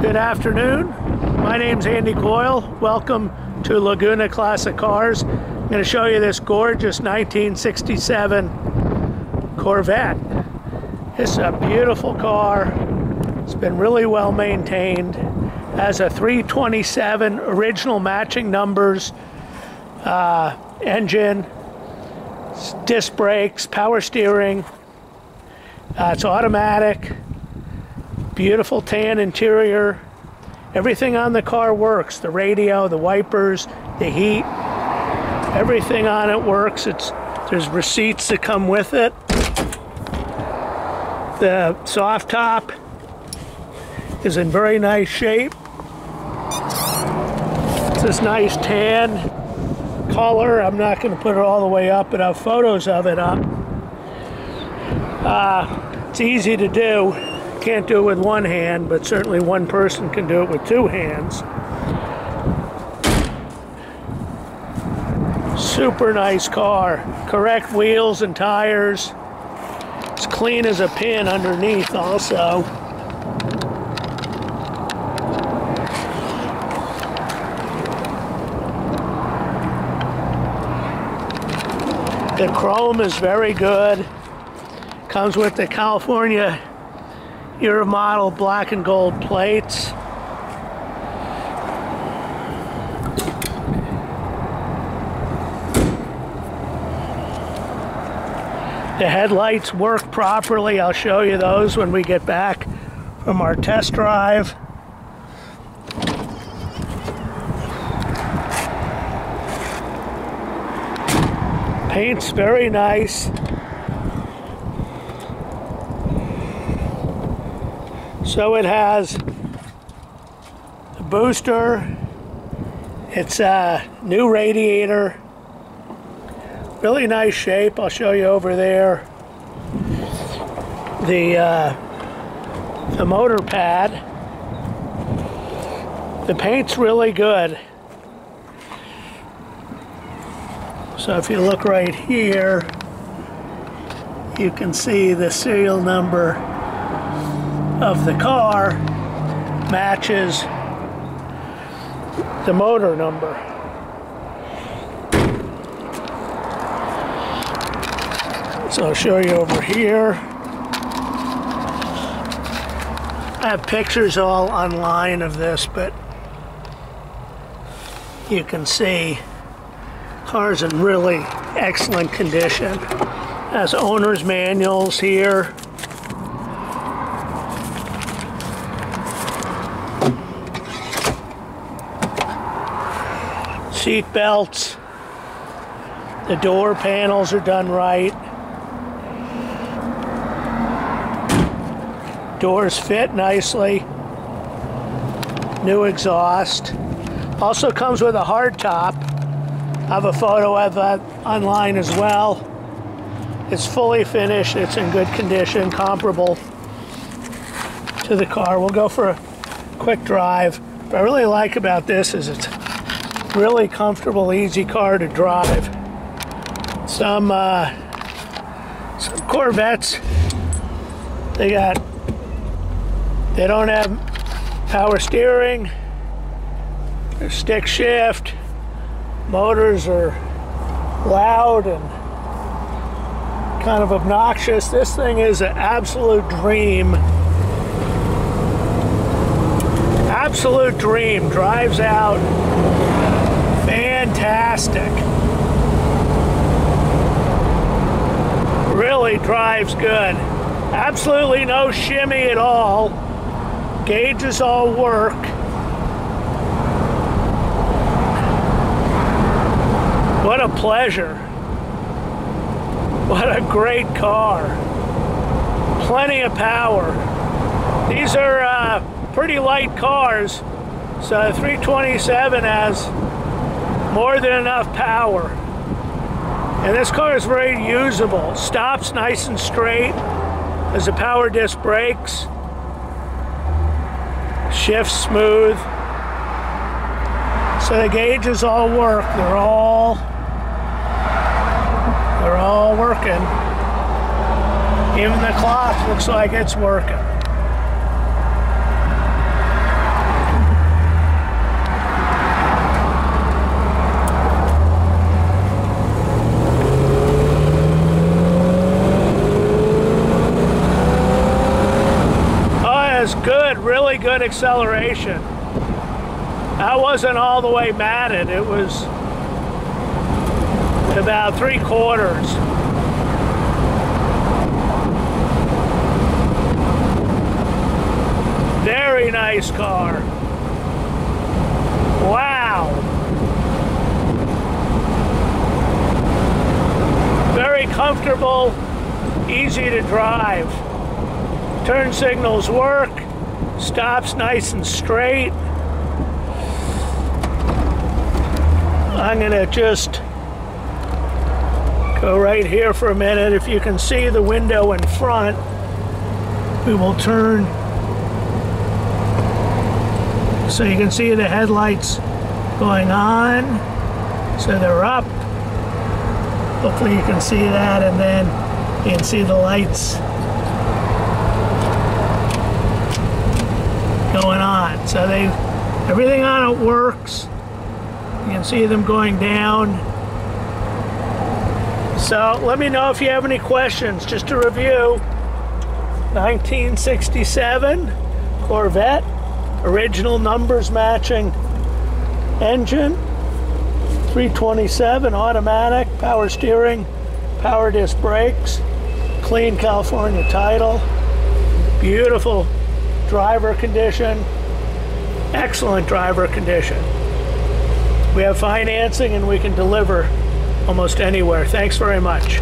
Good afternoon. My name's Andy Coyle. Welcome to Laguna Classic Cars. I'm going to show you this gorgeous 1967 Corvette. It's a beautiful car. It's been really well maintained. Has a 327 original matching numbers engine, disc brakes, power steering. It's automatic. Beautiful tan interior. Everything on the car works. The radio, the wipers, the heat, everything on it works. There's receipts that come with it. The soft top is in very nice shape. It's this nice tan color. I'm not going to put it all the way up, but I have photos of it up. It's easy to do. Can't do it with one hand, but certainly one person can do it with two hands. Super nice car. Correct wheels and tires. It's clean as a pin underneath also. The chrome is very good. Comes with the California year of model black and gold plates. The headlights work properly. I'll show you those when we get back from our test drive. Paint's very nice. So it has a booster, it's a new radiator, really nice shape. I'll show you over there. The motor pad, the paint's really good. So if you look right here, you can see the serial number of the car matches the motor number. So I'll show you over here. I have pictures all online of this, but you can see car's in really excellent condition. Has owner's manuals here. Seat belts. The door panels are done right. Doors fit nicely. New exhaust. Also comes with a hard top. I have a photo of that online as well. It's fully finished. It's in good condition, comparable to the car. We'll go for a quick drive. What I really like about this is it's really comfortable, easy car to drive. Some Corvettes, they don't have power steering, they're stick shift, motors are loud and kind of obnoxious. This thing is an absolute dream. Absolute dream. Drives out fantastic. Really drives good. Absolutely no shimmy at all. Gauges all work. What a pleasure. What a great car. Plenty of power. These are pretty light cars, so the 327 has more than enough power. And this car is very usable. Stops nice and straight. Has the power disc brakes. Shifts smooth. So the gauges all work. They're all working. Even the clock looks like it's working. Good, really good acceleration. That wasn't all the way matted. It was about 3/4. Very nice car. Wow. Very comfortable, easy to drive. Turn signals work, stops nice and straight. I'm gonna just go right here for a minute. If you can see the window in front, we will turn so you can see the headlights going on. So they're up. Hopefully you can see that, and then you can see the lights going on. So everything on it works. You can see them going down. So let me know if you have any questions. Just to review, 1967 Corvette, original numbers matching engine, 327 automatic, power steering, power disc brakes, clean California title, beautiful driver condition, excellent driver condition. We have financing and we can deliver almost anywhere. Thanks very much.